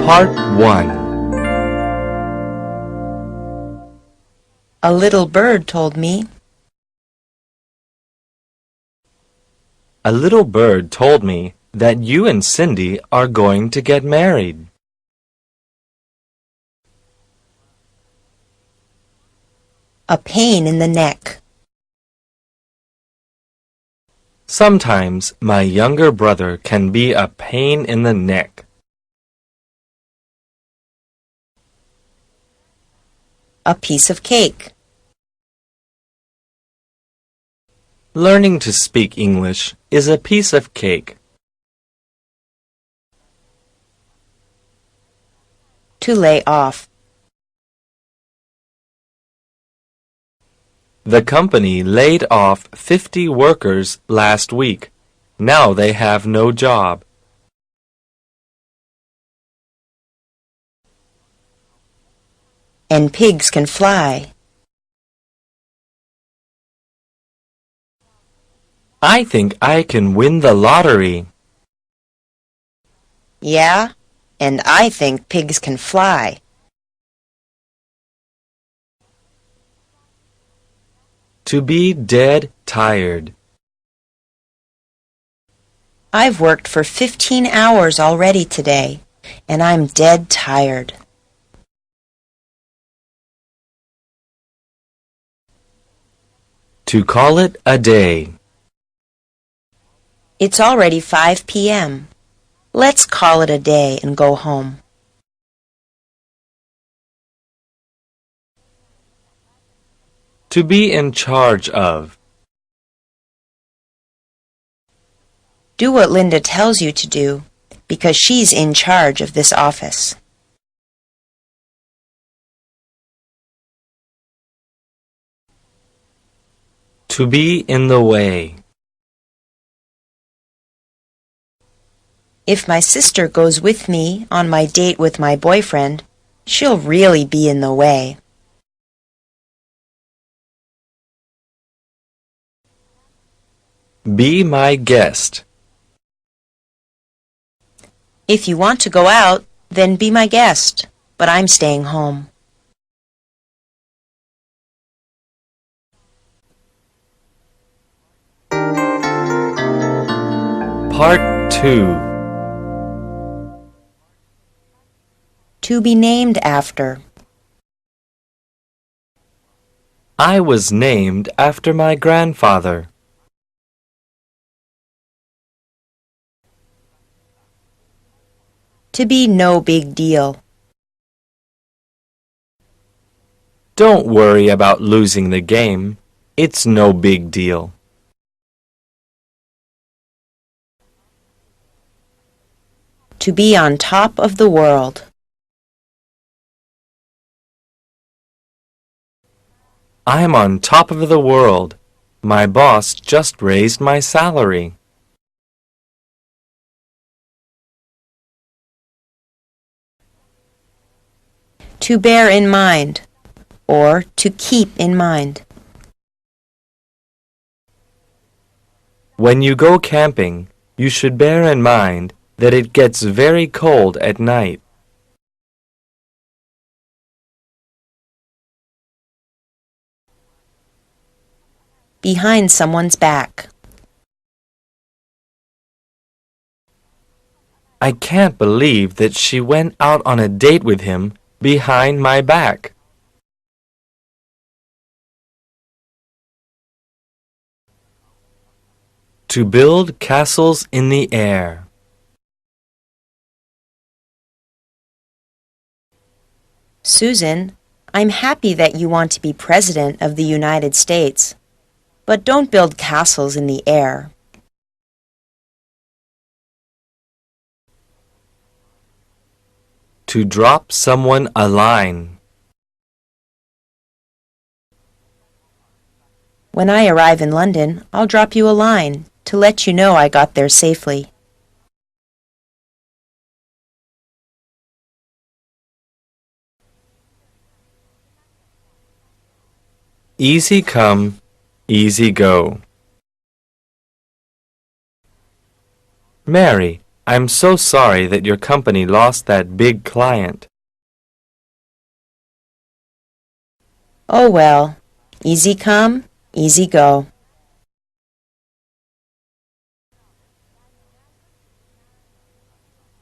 Part 1. A little bird told me. A little bird told me that you and Cindy are going to get married. A pain in the neck. Sometimes my younger brother can be a pain in the neck. A piece of cake. Learning to speak English is a piece of cake. To lay off. The company laid off 50 workers last week. Now they have no job. And pigs can fly. I think I can win the lottery. Yeah, and I think pigs can fly. To be dead tired. I've worked for 15 hours already today, and I'm dead tired. To call it a day. It's already 5 p.m. Let's call it a day and go home. To be in charge of. Do what Linda tells you to do, because she's in charge of this office. To be in the way. If my sister goes with me on my date with my boyfriend, she'll really be in the way. Be my guest. If you want to go out, then be my guest, but I'm staying home. Part 2. To be named after. I was named after my grandfather. To be no big deal. Don't worry about losing the game. It's no big deal. To be on top of the world. I'm on top of the world. My boss just raised my salary. To bear in mind, or to keep in mind. When you go camping, you should bear in mind that it gets very cold at night. Behind someone's back. I can't believe that she went out on a date with him behind my back. To build castles in the air. Susan, I'm happy that you want to be President of the United States, but don't build castles in the air. To drop someone a line. When I arrive in London, I'll drop you a line to let you know I got there safely. Easy come, easy go. Mary, I'm so sorry that your company lost that big client. Oh well, easy come, easy go.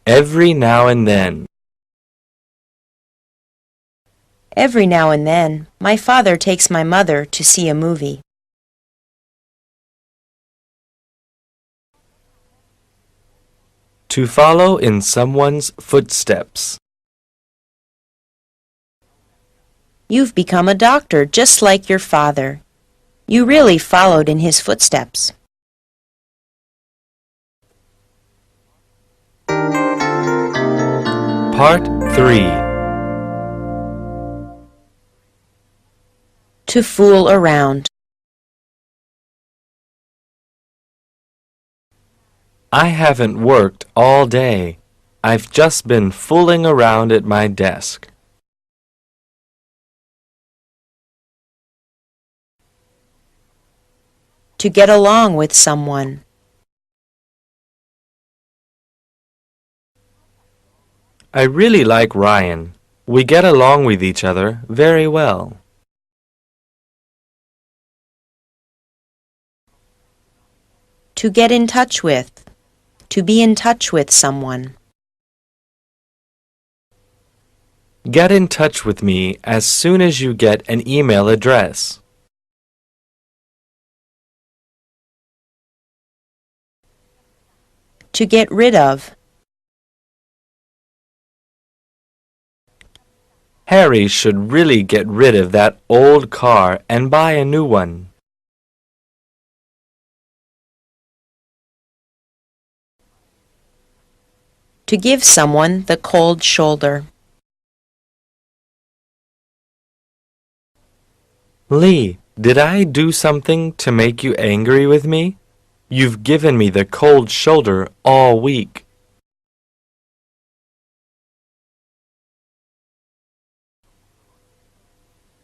Every now and then. Every now and then, my father takes my mother to see a movie. To follow in someone's footsteps. You've become a doctor just like your father. You really followed in his footsteps. Part 3. To fool around. I haven't worked all day. I've just been fooling around at my desk. To get along with someone. I really like Ryan. We get along with each other very well. To get in touch with. To be in touch with someone. Get in touch with me as soon as you get an email address. To get rid of. Harry should really get rid of that old car and buy a new one. To give someone the cold shoulder. Lee, did I do something to make you angry with me? You've given me the cold shoulder all week.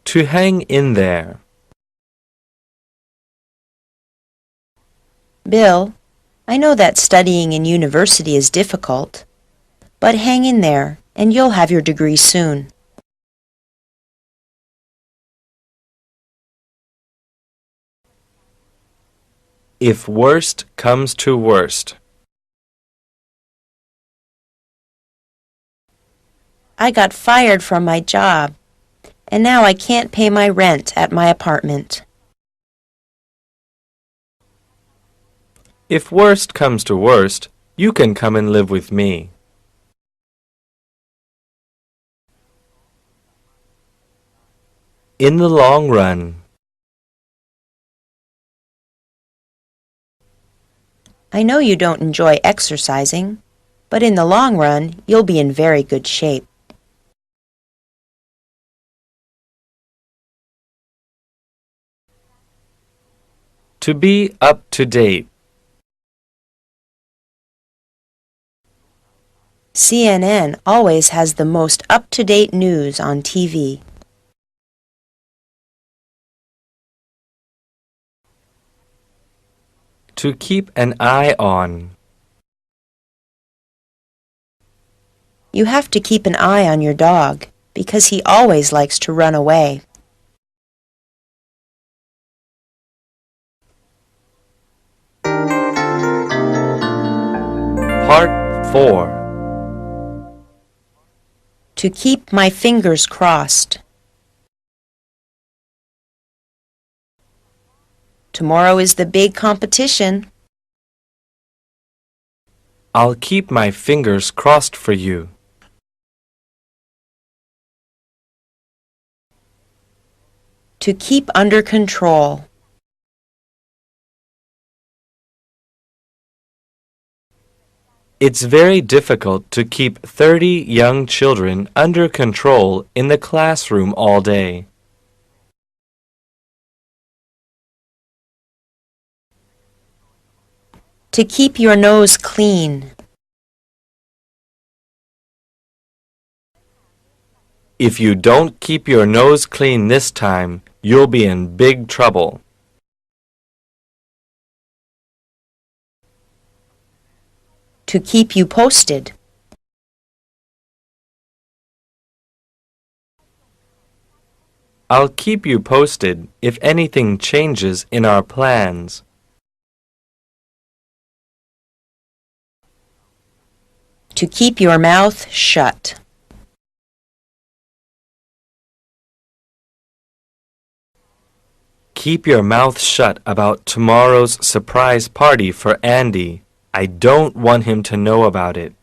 To hang in there. Bill, I know that studying in university is difficult, but hang in there and you'll have your degree soon. If worst comes to worst. I got fired from my job, and now I can't pay my rent at my apartment. If worst comes to worst, you can come and live with me. In the long run. I know you don't enjoy exercising, but in the long run, you'll be in very good shape. To be up to date. CNN always has the most up-to-date news on TV. To keep an eye on. You have to keep an eye on your dog, because he always likes to run away. Part 4. To keep my fingers crossed. Tomorrow is the big competition. I'll keep my fingers crossed for you. To keep under control. It's very difficult to keep 30 young children under control in the classroom all day. To keep your nose clean. If you don't keep your nose clean this time, you'll be in big trouble. To keep you posted. I'll keep you posted if anything changes in our plans. To keep your mouth shut. Keep your mouth shut about tomorrow's surprise party for Andy. I don't want him to know about it.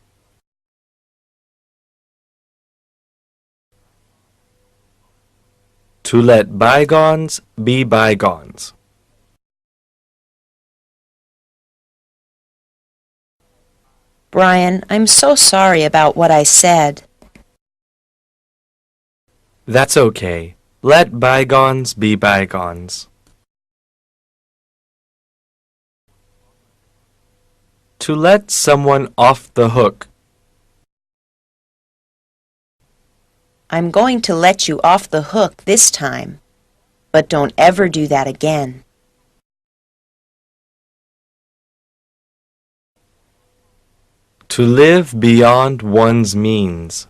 To let bygones be bygones. Brian, I'm so sorry about what I said. That's okay. Let bygones be bygones. To let someone off the hook. I'm going to let you off the hook this time, but don't ever do that again. To live beyond one's means.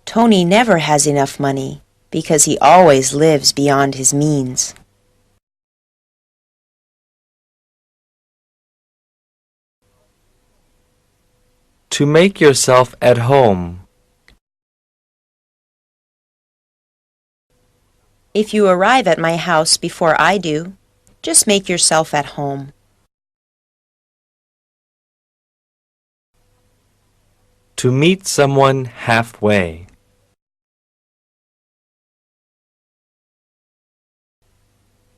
Tony never has enough money because he always lives beyond his means. To make yourself at home. If you arrive at my house before I do, just make yourself at home. To meet someone halfway.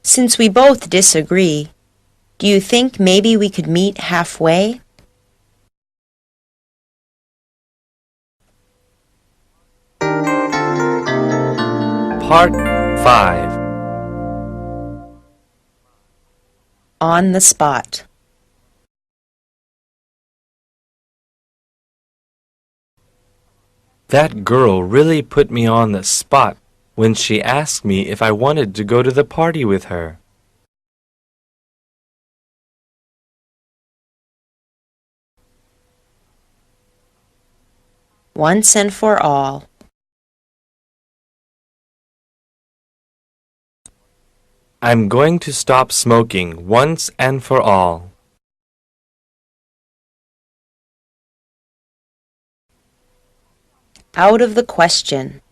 Since we both disagree, do you think maybe we could meet halfway? Part 5. On the spot. That girl really put me on the spot when she asked me if I wanted to go to the party with her. Once and for all. I'm going to stop smoking once and for all. Out of the question.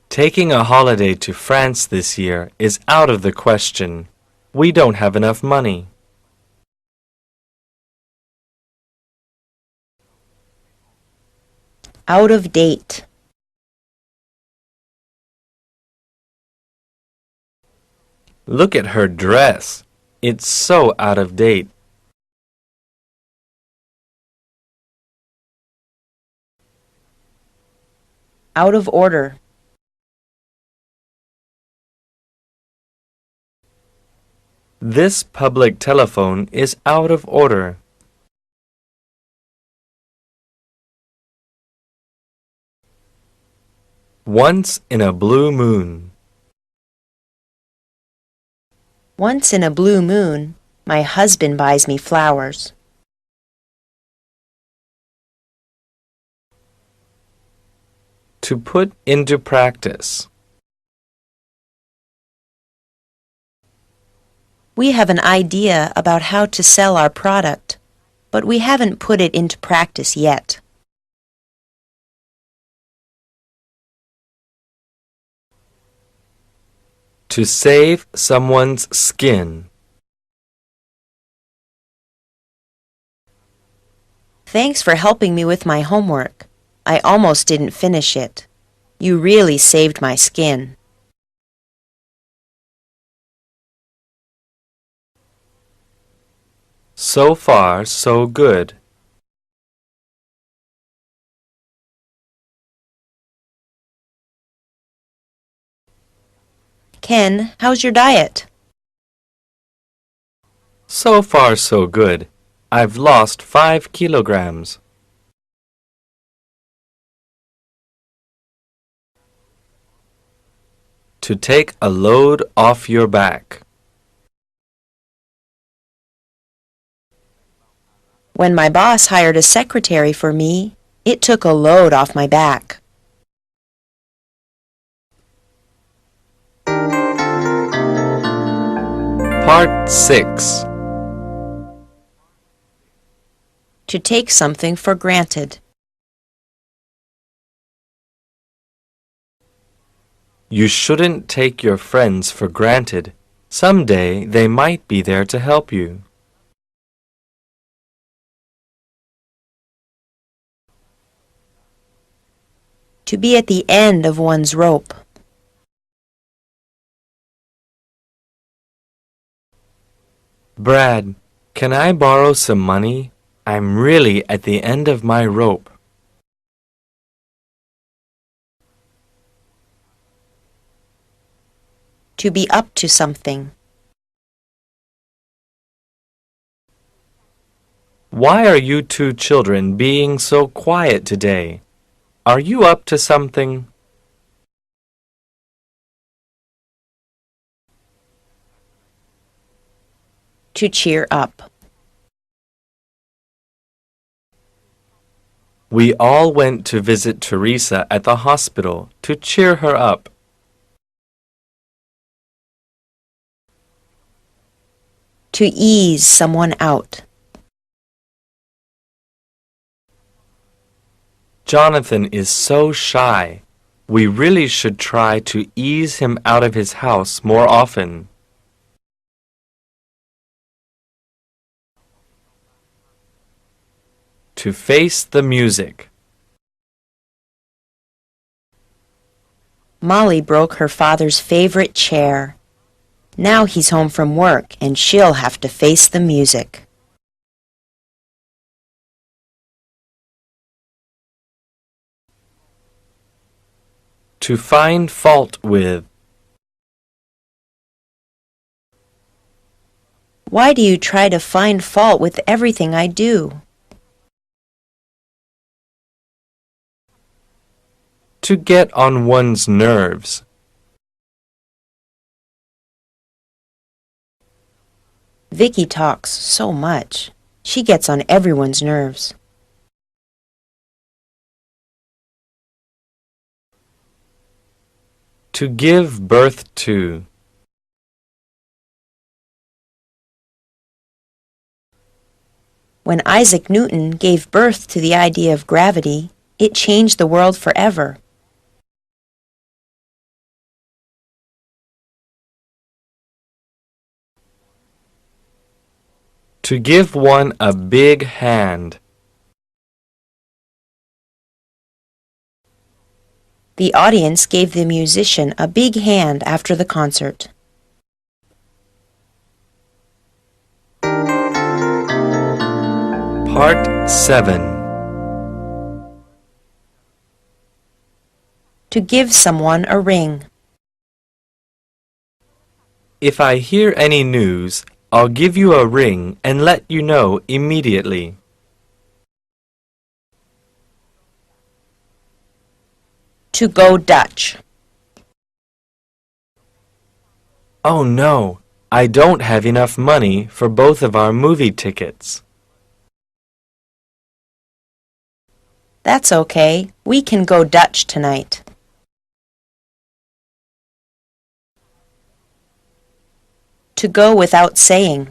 Taking a holiday to France this year is out of the question. We don't have enough money. Out of date. Look at her dress. It's so out of date. Out of order. This public telephone is out of order. Once in a blue moon. Once in a blue moon, my husband buys me flowers. To put into practice. We have an idea about how to sell our product, but we haven't put it into practice yet. To save someone's skin. Thanks for helping me with my homework. I almost didn't finish it. You really saved my skin. So far, so good. Ken, how's your diet? So far, so good. I've lost 5 kilograms. To take a load off your back. When my boss hired a secretary for me, it took a load off my back. Part 6. To take something for granted. You shouldn't take your friends for granted. Someday they might be there to help you. To be at the end of one's rope. Brad, can I borrow some money? I'm really at the end of my rope. To be up to something. Why are you two children being so quiet today? Are you up to something? To cheer up. We all went to visit Teresa at the hospital to cheer her up. To ease someone out. Jonathan is so shy. We really should try to ease him out of his house more often. To face the music. Molly broke her father's favorite chair. Now he's home from work and she'll have to face the music. To find fault with. Why do you try to find fault with everything I do? To get on one's nerves. Vicky talks so much. She gets on everyone's nerves. To give birth to. When Isaac Newton gave birth to the idea of gravity, it changed the world forever. To give one a big hand. The audience gave the musician a big hand after the concert. Part 7. To give someone a ring. If I hear any news, I'll give you a ring and let you know immediately. To go Dutch. Oh no, I don't have enough money for both of our movie tickets. That's okay. We can go Dutch tonight. To go without saying.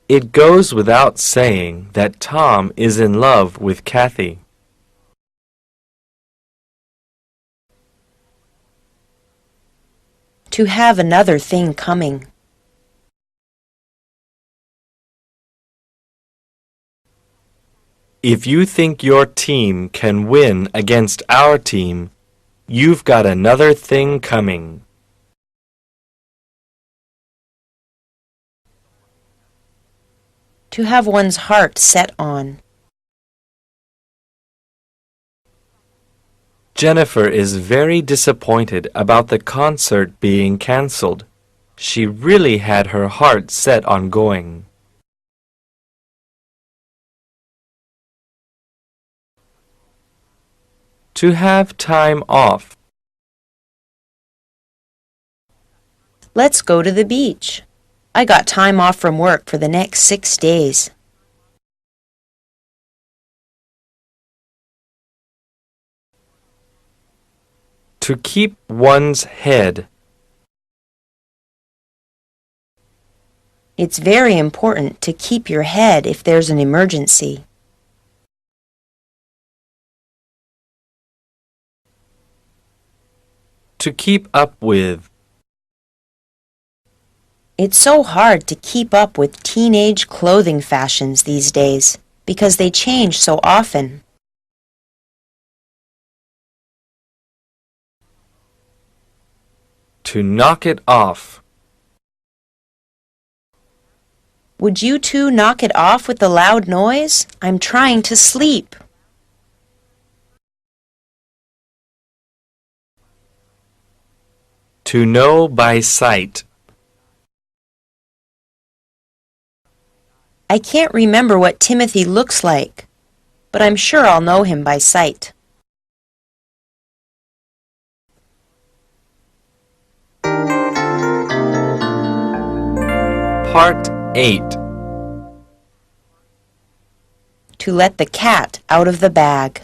It goes without saying that Tom is in love with Kathy. To have another thing coming. If you think your team can win against our team, you've got another thing coming. To have one's heart set on. Jennifer is very disappointed about the concert being cancelled. She really had her heart set on going. To have time off. Let's go to the beach. I got time off from work for the next 6 days. To keep one's head. It's very important to keep your head if there's an emergency. To keep up with. It's so hard to keep up with teenage clothing fashions these days because they change so often. To knock it off. Would you two knock it off with the loud noise? I'm trying to sleep. To know by sight. I can't remember what Timothy looks like, but I'm sure I'll know him by sight. Part 8. To let the cat out of the bag.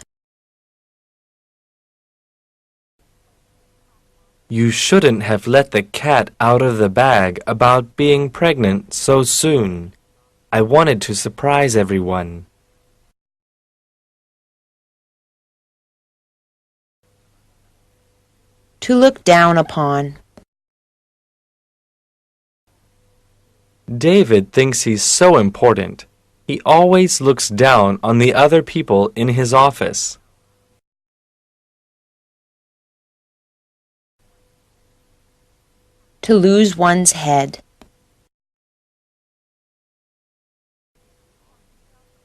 You shouldn't have let the cat out of the bag about being pregnant so soon. I wanted to surprise everyone. To look down upon. David thinks he's so important. He always looks down on the other people in his office. To lose one's head.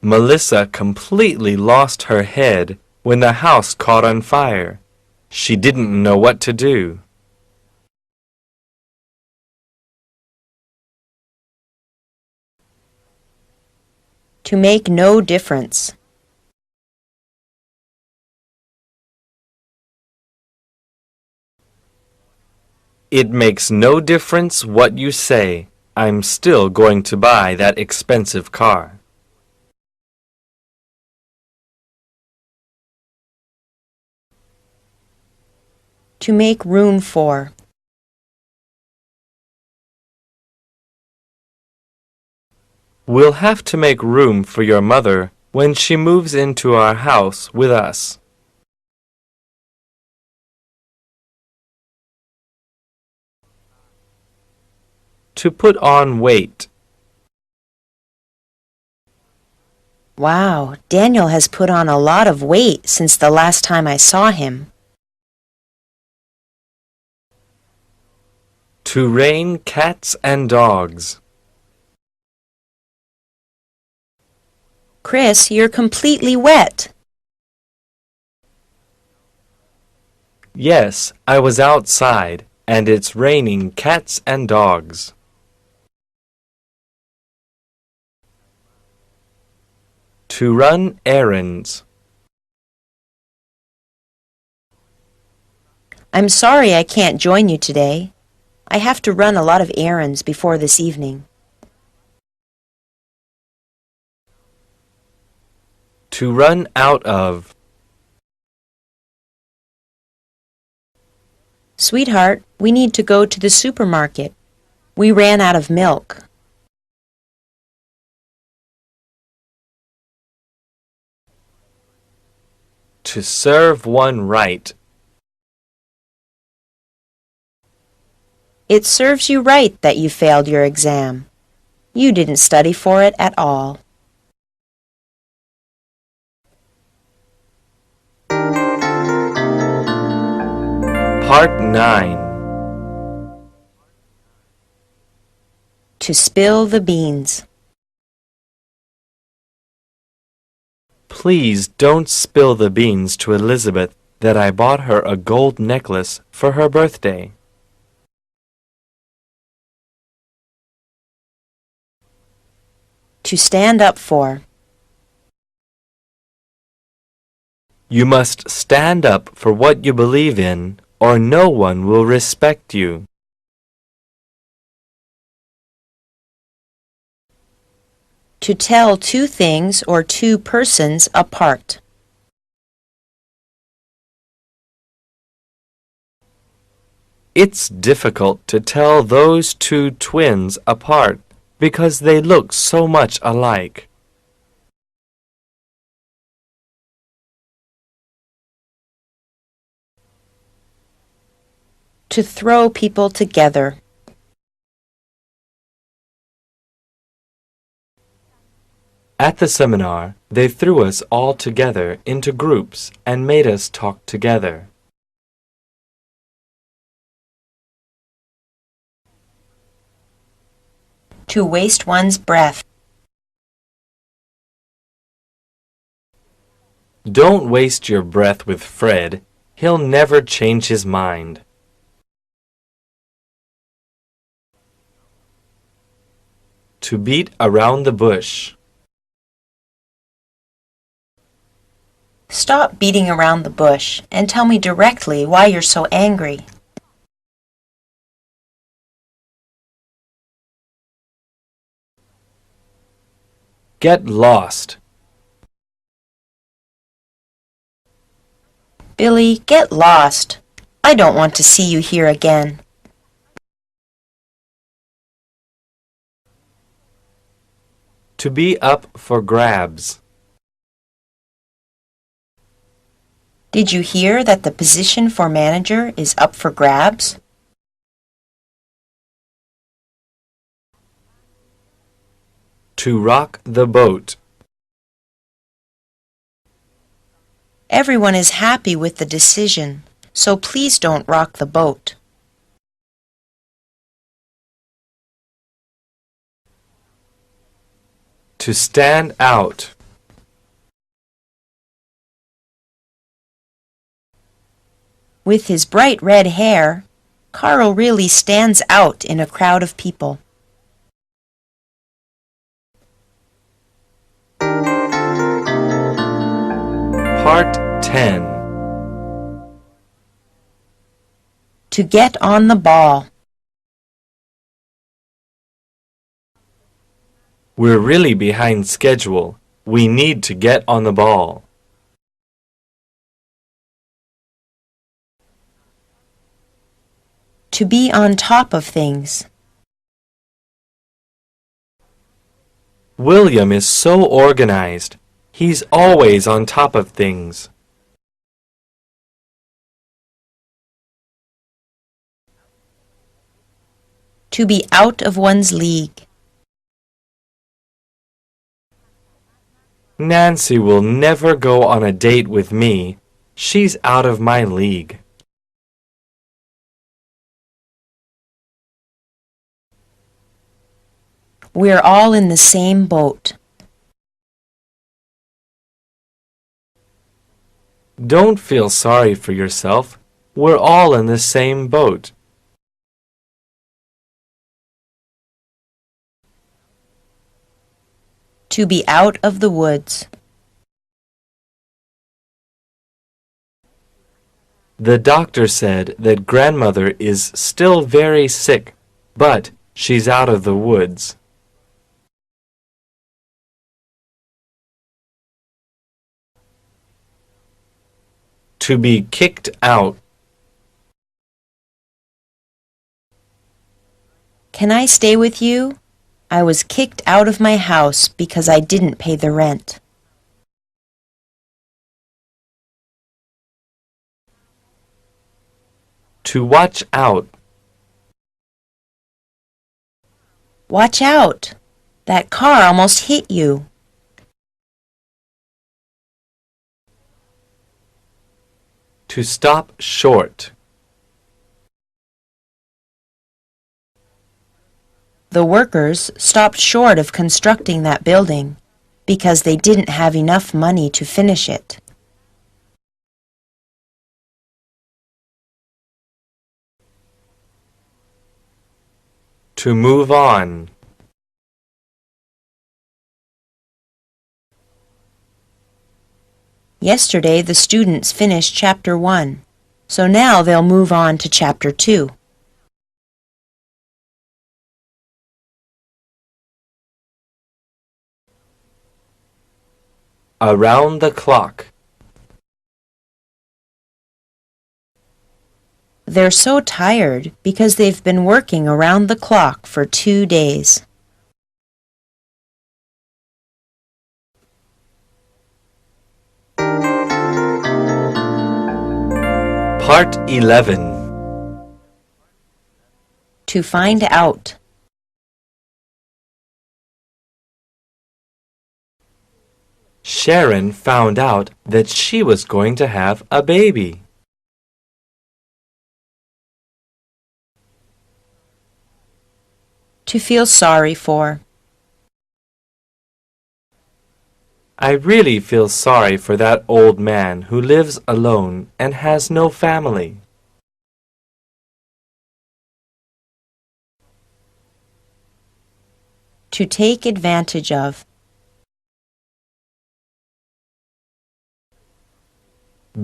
Melissa completely lost her head when the house caught on fire. She didn't know what to do. To make no difference. It makes no difference what you say. I'm still going to buy that expensive car. To make room for. We'll have to make room for your mother when she moves into our house with us. To put on weight. Wow, Daniel has put on a lot of weight since the last time I saw him. To rain cats and dogs. Chris, you're completely wet. Yes, I was outside, and it's raining cats and dogs. To run errands. I'm sorry I can't join you today. I have to run a lot of errands before this evening. To run out of. Sweetheart, we need to go to the supermarket. We ran out of milk. To serve one right. It serves you right that you failed your exam. You didn't study for it at all. Part 9. To spill the beans. Please don't spill the beans to Elizabeth that I bought her a gold necklace for her birthday. To stand up for. You must stand up for what you believe in, or no one will respect you. To tell two things or two persons apart. It's difficult to tell those two twins apart because they look so much alike. To throw people together. At the seminar, they threw us all together into groups and made us talk together. To waste one's breath. Don't waste your breath with Fred. He'll never change his mind. To beat around the bush. Stop beating around the bush and tell me directly why you're so angry. Get lost. Billy, get lost. I don't want to see you here again. To be up for grabs. Did you hear that the position for manager is up for grabs? To rock the boat. Everyone is happy with the decision, so please don't rock the boat. To stand out. With his bright red hair, Carl really stands out in a crowd of people. Part 10. To get on the ball. We're really behind schedule. We need to get on the ball. To be on top of things. William is so organized. He's always on top of things. To be out of one's league. Nancy will never go on a date with me. She's out of my league. We're all in the same boat. Don't feel sorry for yourself. We're all in the same boat. To be out of the woods. The doctor said that grandmother is still very sick, but she's out of the woods. To be kicked out. Can I stay with you? I was kicked out of my house because I didn't pay the rent. To watch out. Watch out! That car almost hit you. To stop short. The workers stopped short of constructing that building because they didn't have enough money to finish it. To move on. Yesterday the students finished Chapter 1, so now they'll move on to Chapter 2. Around the clock. They're so tired because they've been working around the clock for 2 days. Part 11. To find out. Sharon found out that she was going to have a baby. To feel sorry for. I really feel sorry for that old man who lives alone and has no family. To take advantage of.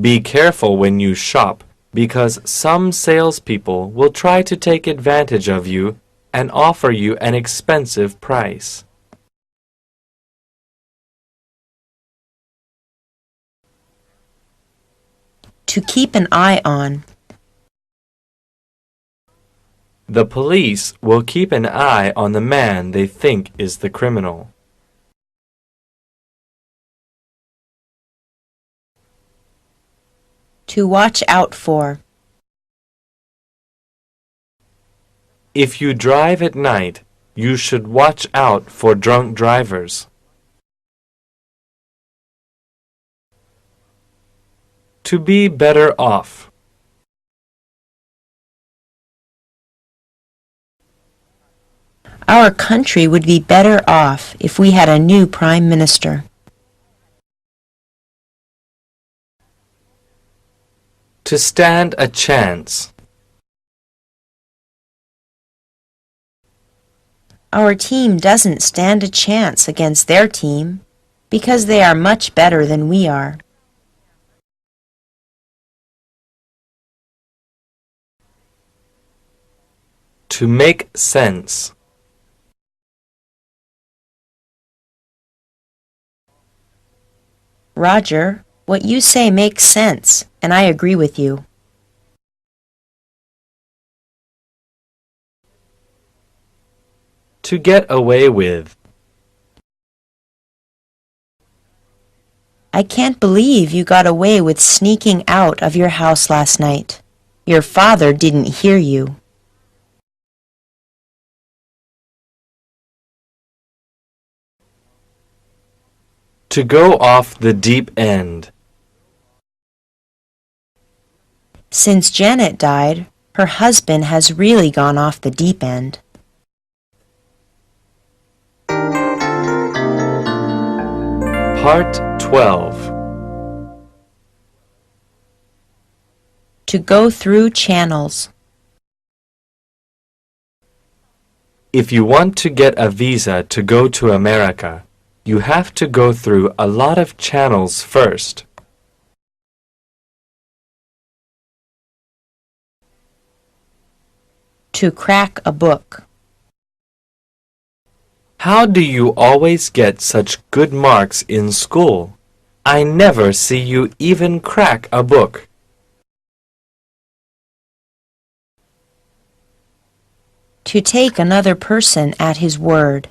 Be careful when you shop because some salespeople will try to take advantage of you and offer you an expensive price. To keep an eye on. The police will keep an eye on the man they think is the criminal. To watch out for. If you drive at night, you should watch out for drunk drivers. To be better off. Our country would be better off if we had a new prime minister. To stand a chance. Our team doesn't stand a chance against their team because they are much better than we are. To make sense. Roger, what you say makes sense, and I agree with you. To get away with. I can't believe you got away with sneaking out of your house last night. Your father didn't hear you. To go off the deep end. Since Janet died, her husband has really gone off the deep end. Part 12. To go through channels. If you want to get a visa to go to America, you have to go through a lot of channels first. To crack a book. How do you always get such good marks in school? I never see you even crack a book. To take another person at his word.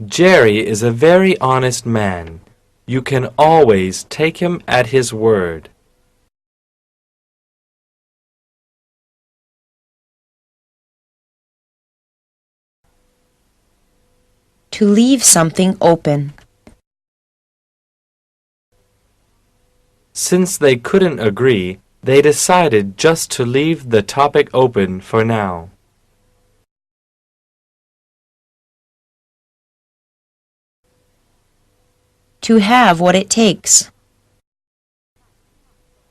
Jerry is a very honest man. You can always take him at his word. To leave something open. Since they couldn't agree, they decided just to leave the topic open for now. To have what it takes.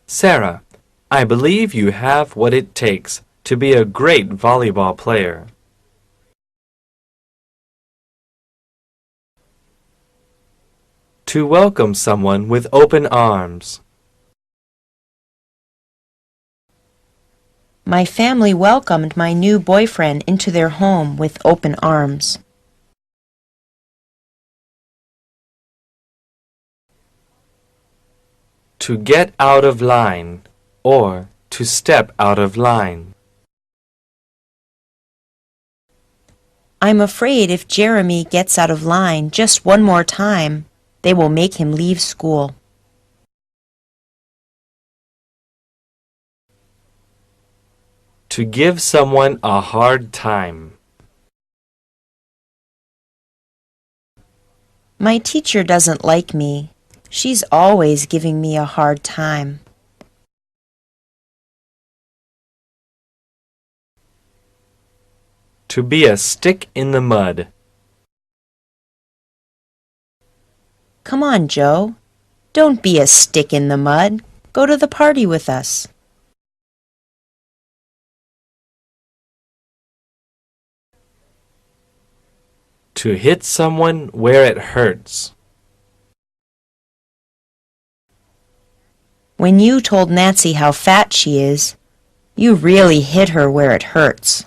Sarah, I believe you have what it takes to be a great volleyball player. To welcome someone with open arms. My family welcomed my new boyfriend into their home with open arms. To get out of line, or to step out of line. I'm afraid if Jeremy gets out of line just one more time, they will make him leave school. To give someone a hard time. My teacher doesn't like me. She's always giving me a hard time. To be a stick in the mud. Come on, Joe. Don't be a stick in the mud. Go to the party with us. To hit someone where it hurts. When you told Nancy how fat she is, you really hit her where it hurts.